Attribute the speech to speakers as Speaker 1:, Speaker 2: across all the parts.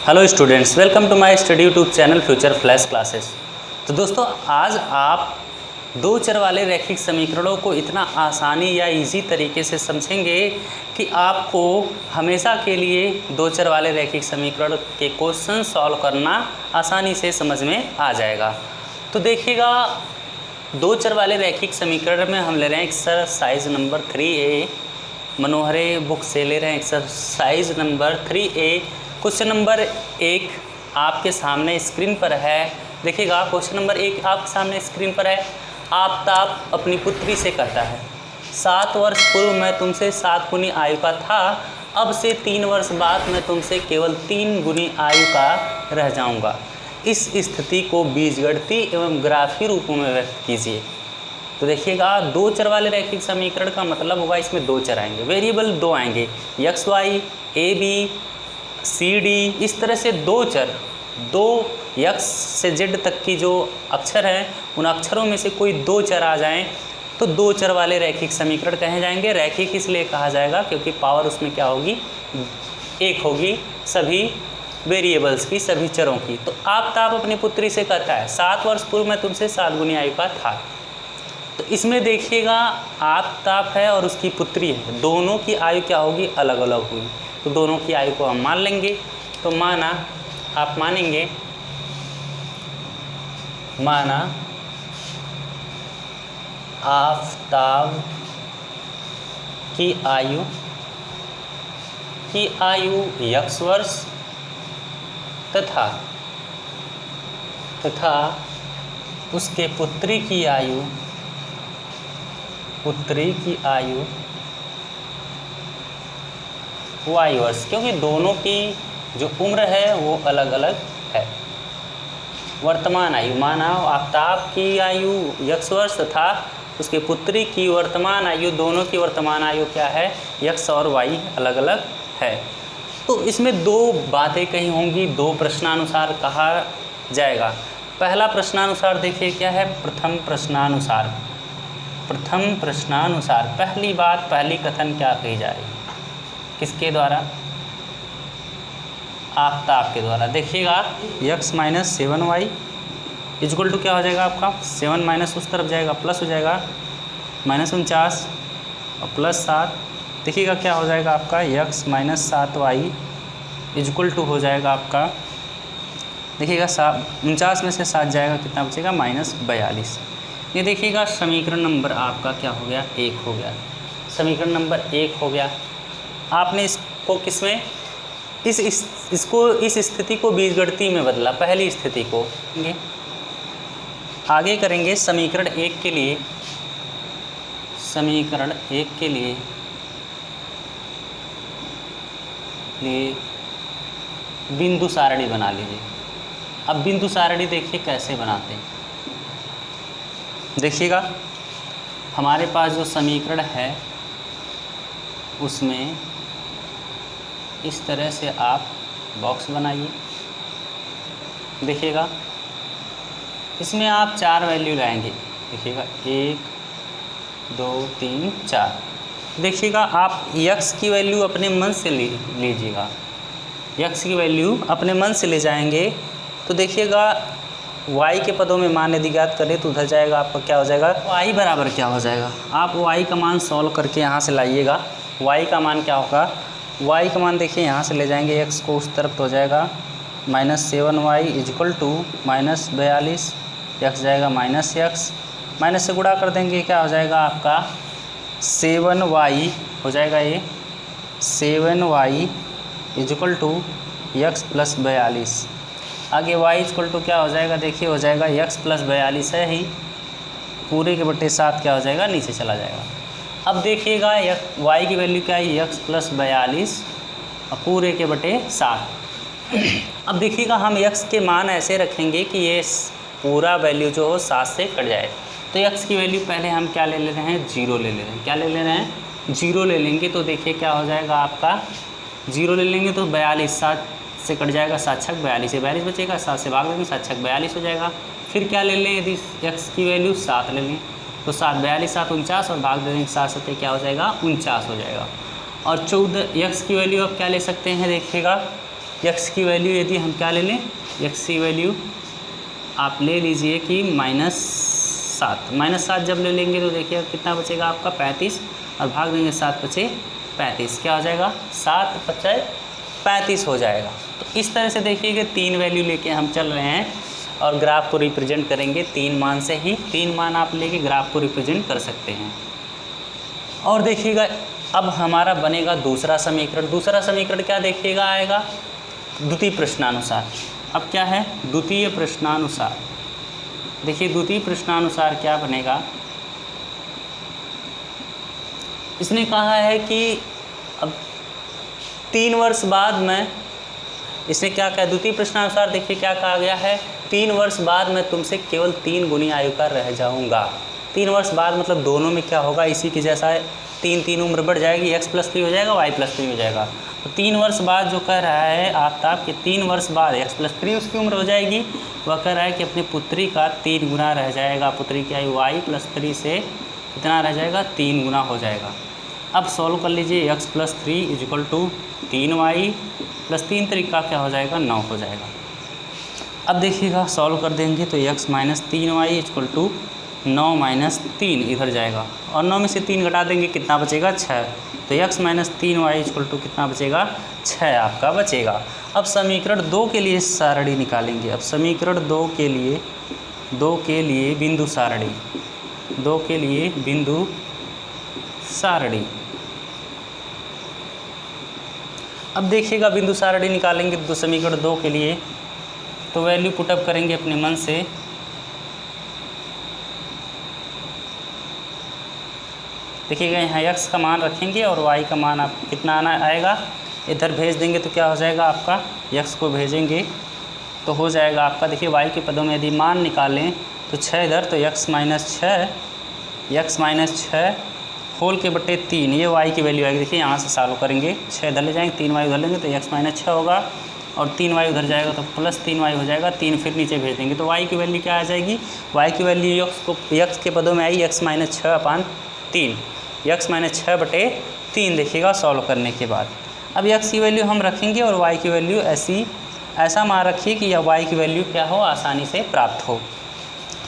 Speaker 1: Hello students, welcome to my study YouTube channel future flash classes. तो दोस्तों, आज आप दो चर वाले रैखिक समीकरणों को इतना आसानी या इजी तरीके से समझेंगे कि आपको हमेशा के लिए दो चर वाले रैखिक समीकरण के क्वेश्चन सॉल्व करना आसानी से समझ में आ जाएगा। तो देखिएगा, दो चर वाले रैखिक समीकरण में हम ले रहे हैं एक्सरसाइज नंबर 3A। मनोहरे बुक से ले रहे हैं exercise number 3A। Question number 1 आपके सामने स्क्रीन पर है। देखिएगा, क्वेश्चन नंबर 1 आपके सामने स्क्रीन पर है। आफताब अपनी पुत्री से कहता है, 7 वर्ष पूर्व मैं तुमसे 7 गुनी आयु का था, अब से 3 वर्ष बाद मैं तुमसे केवल 3 गुनी आयु का रह जाऊंगा। इस स्थिति को बीजगणितीय एवं ग्राफीय रूपों में व्यक्त कीजिए। तो देखिएगा, दो चर वाले रैखिक समीकरण का मतलब होगा इसमें दो चर आएंगे, वेरिएबल दो आएंगे, X Y, A B, C D, इस तरह से दो चर, दो एक्स से जेड तक की जो अक्षर हैं उन अक्षरों में से कोई दो चर आ जाएं तो दो चर वाले रैखिक समीकरण कहे जाएंगे। रैखिक इसलिए कहा जाएगा क्योंकि पावर उसमें क्या होगी, एक होगी सभी वेरिएबल्स की, सभी चरों की। तो आफताब अपनी पुत्री से कहता है, 7 वर्ष पूर्व मैं तुमसे 7 गुनी आयु का था। तो इसमें देखिएगा, आफताब है और उसकी पुत्री है, दोनों की आयु क्या होगी, अलग अलग होगी। तो दोनों की आयु को हम मान लेंगे। तो माना, आप मानेंगे, माना आफताब की आयु x वर्ष तथा उसके पुत्री की आयु y वर्ष, क्योंकि दोनों की जो उम्र है वो अलग अलग है। वर्तमान आयु, माना आफताब की आयु x वर्ष तथा उसके पुत्री की वर्तमान आयु, दोनों की वर्तमान आयु क्या है, x और y अलग अलग है। तो इसमें दो बातें कही होंगी, दो प्रश्नानुसार कहा जाएगा। पहला प्रश्नानुसार देखिए क्या है, प्रथम प्रश्नानुसार। पहली बात, पहली कथन क्या कही जा रही है, किसके द्वारा, आफताब के द्वारा। देखिएगा, x minus 7y equal to क्या हो जाएगा आपका, 7 माइनस उस तरफ जाएगा, प्लस हो जाएगा -49 और प्लस 7। देखिएगा क्या हो जाएगा आपका, x minus 7y equal to हो जाएगा आपका, देखिएगा 49 में से 7 जाएगा, कितना बचेगा, -42। ये देखिएगा समीकरण नंबर आपका क्या हो गया, 1 हो गया। समीकरण नंबर 1 हो गया। आपने इसको किसमें, इस स्थिति को बीजगणितीय में बदला, पहली स्थिति को। आगे करेंगे समीकरण 1 के लिए। समीकरण 1 के लिए बिंदु सारणी बना लीजिए। अब बिंदु सारणी देखिए कैसे बनाते हैं। देखिएगा, हमारे पास जो समीकरण है उसमें इस तरह से आप बॉक्स बनाइए। देखिएगा, इसमें आप 4 वैल्यू लाएंगे। देखिएगा 1 2 3 4। देखिएगा, आप x की वैल्यू अपने मन से लीजिएगा, x की वैल्यू अपने मन से ले जाएंगे। तो देखिएगा, y के पदों में मान यदि ज्ञात करें तो उधर जाएगा आपका, क्या हो जाएगा, y बराबर क्या हो जाएगा। आप y का मान सॉल्व करके यहाँ से लाइएगा। y का मान क्या होगा, y का मान देखिए यहाँ से ले जाएंगे, x को उस तरफ तो हो जाएगा -7y इक्वल टू -42, x जाएगा -x, माइनस से गुणा कर देंगे, क्या हो जाएगा आपका 7y हो जाएगा, ये 7y equal to x plus 42। आगे y इक्वल टू क्या हो जाएगा, देखिए हो जाएगा x प्लस 42 है ही, पूरे के बटे 7 क्या हो जाएगा, नीचे चला जाएगा। अब देखिएगा, y की वैल्यू क्या है, x प्लस 42 और पूरे के बटे 7। अब देखिएगा, हम x के मान ऐसे रखेंगे कि ये पूरा वैल्यू जो हो 7 से कट जाए। तो x की वैल्यू पहले हम क्या ले रहे हैं, 0 ले रहे हैं। क्या ले रहे हैं, 0 ले लेंगे। तो देखिए क्या हो जाएगा आपका, 0 ले लेंगे तो 42, 7 से कट जाएगा, 7 छक 42 से 42 बचेगा, 7 से भाग देंगे, 7 छक 42 हो जाएगा। फिर क्या ले लें, यदि x की वैल्यू 7 ले लें तो 7 42 7 49 और भाग दे देंगे 7 7 क्या हो जाएगा, 49 हो जाएगा। और 14 x की वैल्यू आप क्या ले सकते हैं, देखिएगा x की वैल्यू यदि हम क्या ले लें, x की वैल्यू आप ले लीजिए कि -7। -7 जब ले लेंगे तो देखिए कितना बचेगा आपका 35, और भाग देंगे 7 × 35, क्या हो जाएगा 7 × 35 हो जाएगा। तो इस तरह से देखिए कि 3 वैल्यू लेके हम चल रहे हैं और ग्राफ को रिप्रेजेंट करेंगे 3 मान से ही। 3 मान आप लेके ग्राफ को रिप्रेजेंट कर सकते हैं। और देखिएगा अब हमारा बनेगा दूसरा समीकरण। दूसरा समीकरण क्या देखिएगा आएगा, द्वितीय प्रश्नानुसार। अब क्या है, द्वितीय प्रश्नानुसार। देखिए द्वितीय प्रश्नानुसार क्या बनेगा, इसने कहा है कि अब 3 वर्ष बाद में, इसने क्या कहा, द्वितीय प्रश्नानुसार देखिए क्या कहा गया है, 3 वर्ष बाद मैं तुमसे केवल 3 गुनी आयु का रह जाऊंगा। 3 वर्ष बाद मतलब दोनों में क्या होगा, इसी की जैसा है, 3 उम्र बढ़ जाएगी, x+3 हो जाएगा, y+3 हो जाएगा। तो 3 वर्ष बाद जो कह रहा है आफ्ताब के 3 वर्ष बाद x+3 उसकी उम्र हो जाएगी। वह कह रहा है कि अपनी पुत्री का 3 गुना रह जाएगा, पुत्री की आयु y+3 से कितना रह जाएगा, 3 गुना हो जाएगा। अब सॉल्व कर लीजिए, x+3 = 3y + 3 तरीका क्या हो जाएगा, 9 हो जाएगा। अब देखिएगा सॉल्व कर देंगे तो x - 3y = 9 - 3 इधर जाएगा, और 9 में से 3 घटा देंगे कितना बचेगा, 6। तो x - 3y = कितना बचेगा, 6 आपका बचेगा। अब समीकरण 2 के लिए सारणी निकालेंगे। अब समीकरण 2 के लिए बिंदु सारणी, 2 के लिए बिंदु सारणी। अब देखिएगा बिंदु सारणी निकालेंगे तो समीकरण 2 के लिए तो वैल्यू पुटअप करेंगे अपने मन से। देखिएगा यहाँ x का मान रखेंगे और y का मान आप कितना आना आएगा, इधर भेज देंगे तो क्या हो जाएगा आपका, x को भेजेंगे तो हो जाएगा आपका, देखिए y के पदों में यदि मान निकालें तो 6 इधर, तो x - 6 होल के बटे 3, ये y की वैल्यू आएगी। देखिए यहाँ से सॉल्व करेंगे, 6 इधर ले जाएंगे, 3y उधर लेंगे तो x - 6 होगा, और 3y उधर जाएगा तो +3y हो जाएगा, 3 फिर नीचे भेज देंगे तो y की वैल्यू क्या आ जाएगी, y की वैल्यू x के पदों में आई x - 6/3, x - 6/3 देखिएगा सॉल्व करने के बाद। अब x की वैल्यू हम रखेंगे और y की वैल्यू ऐसा मान रखिए कि यह y की वैल्यू क्या हो, आसानी से प्राप्त हो।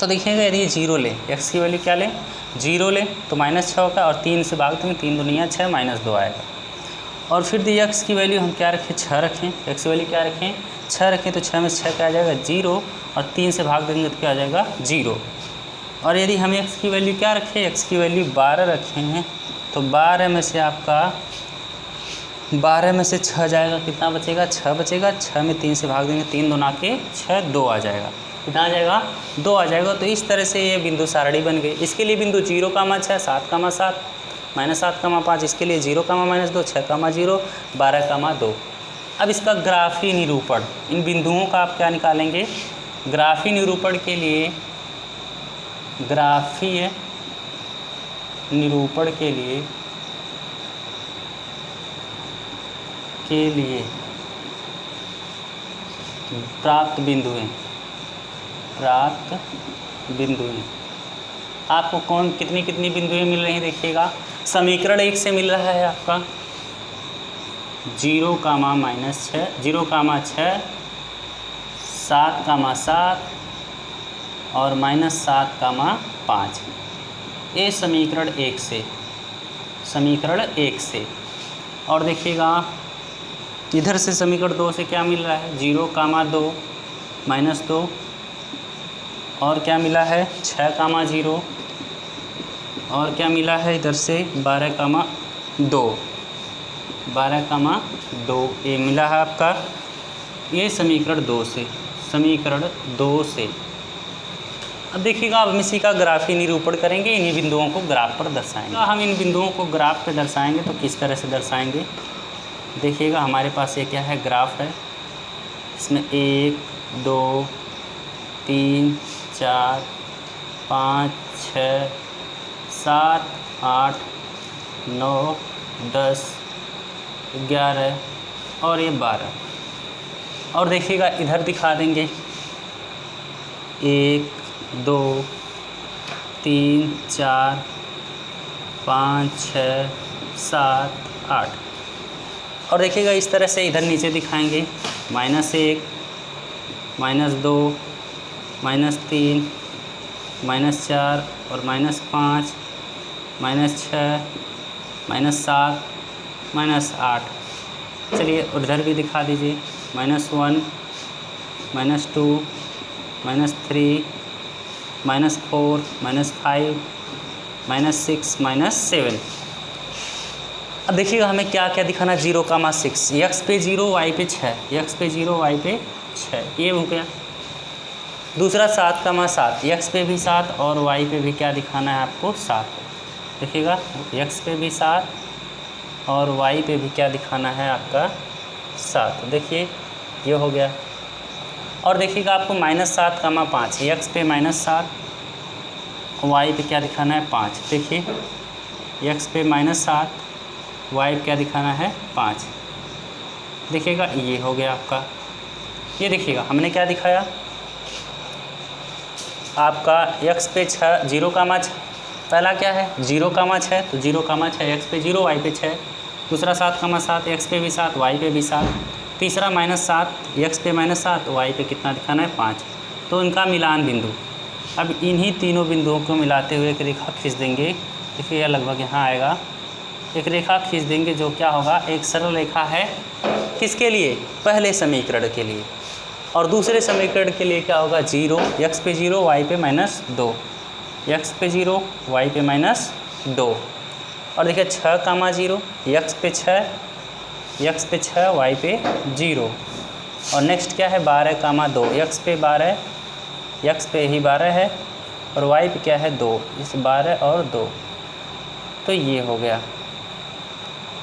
Speaker 1: तो देखिएगा यदि 0 लें, x की वैल्यू क्या लें, 0 लें तो -6 होगा, और 3 से भाग देंगे, 3 दूनी 6 -2 आएगा। और फिर दी x की वैल्यू हम क्या रखें, 6 रखें, x की वैल्यू क्या रखें, 6 रखें, तो 6 में से 6 क्या आ जाएगा, 0, और 3 से भाग देंगे तो क्या आ जाएगा, 0। और यदि हम x की वैल्यू क्या रखें, x की वैल्यू 12 रखें हैं, तो 12 में से आपका 12 में से 6 जाएगा, कितना बचेगा, 6 बचेगा। 6 में 3 से भाग देंगे, 3 दूना के 6, 2 आ जाएगा, कितना आ जाएगा, 2 आ जाएगा। तो इस तरह से ये बिंदु सारणी बन गई। इसके लिए बिंदु 0, 6, 7, -7, -7, 5, इसके लिए 0, -2, 6, 0, 12, 2। अब इसका ग्राफी निरूपण, इन बिंदुओं का आप क्या निकालेंगे, ग्राफी निरूपण के लिए, ग्राफीय निरूपण के लिए प्राप्त बिंदुएं आपको कितनी बिंदुएं मिल रही हैं, देखिएगा समीकरण 1 से मिल रहा है आपका 0, -6, 0, 6, 7, 7 और -7, 5। ये समीकरण 1 से। और देखिएगा इधर से समीकरण 2 से क्या मिल रहा है, 0, 2, -2, और क्या मिला है 6, 0, और क्या मिला है इधर से 12, 2, ये मिला है आपका, ये समीकरण 2 से। अब देखिएगा अब हम इसी का ग्राफी निरूपण करेंगे, इन्हीं बिंदुओं को ग्राफ पर दर्शाएंगे। हम इन बिंदुओं को ग्राफ पर दर्शाएंगे तो किस तरह से दर्शाएंगे, देखिएगा हमारे पास ये क्या है, ग्राफ है, इसमें 1, 2, 3, 4, 5, 6, 7, 8, 9, 10, 11 और ये 12। और देखिएगा इधर दिखा देंगे 1, 2, 3, 4, 5, 6, 7, 8। और देखिएगा इस तरह से इधर नीचे दिखाएंगे -1, -2, -3, -4 और -5, -6, -7, -8। चलिए उधर भी दिखा दीजिए, -1, -2, -3, -4, -5, -6, -7। अब देखिएगा हमें क्या क्या दिखाना, 0,6, x पे 0 y पे 6, x पे 0 y पे 6, ये हो गया। दूसरा 7,7, x पे भी 7 और y पे भी क्या दिखाना है आपको, 7। देखिएगा x पे भी 7 और y पे भी क्या दिखाना है आपका, 7। देखिए ये हो गया। और देखिएगा आपको -7,5, x पे -7, y पे क्या दिखाना है, 5। देखिए x पे -7, y पे क्या दिखाना है, 5। देखिएगा ये हो गया आपका। ये देखिएगा हमने क्या दिखाया, आपका x पे 6, 0,6, पहला क्या है 0,6, तो 0,6 x पे 0 y पे 6। दूसरा 7,7, x पे भी 7 y पे भी 7। तीसरा -7, x पे -7 y पे कितना दिखाना है, 5। तो इनका मिलान बिंदु, अब इन्हीं तीनों बिंदुओं को मिलाते हुए एक रेखा खींच देंगे। देखिए लगभग यहाँ आएगा, एक रेखा खींच देंगे जो क्या होगा, एक सरल रेखा है किसके लिए, पहले समीकरण के लिए। और दूसरे समीकरण के लिए क्या होगा, 0, x पे 0 y पे -2, x पे 0 y पे -2। और देखिए 6,0, x पे 6, y पे 0। और नेक्स्ट क्या है 12,2, x पे 12, x पे ही 12 है और y पे क्या है 2, इस 12 और 2। तो ये हो गया।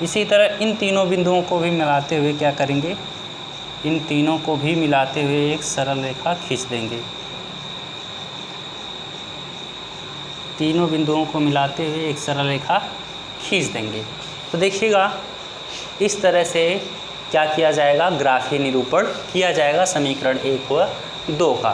Speaker 1: इसी तरह इन तीनों बिंदुओं को भी मिलाते हुए क्या करेंगे, इन तीनों को भी मिलाते हुए एक सरल रेखा खींच देंगे। तीनों बिंदुओं को मिलाते हुए एक सरल रेखा खींच देंगे। तो देखिएगा इस तरह से क्या किया जाएगा, ग्राफीय निरूपण किया जाएगा समीकरण 1 व 2 का।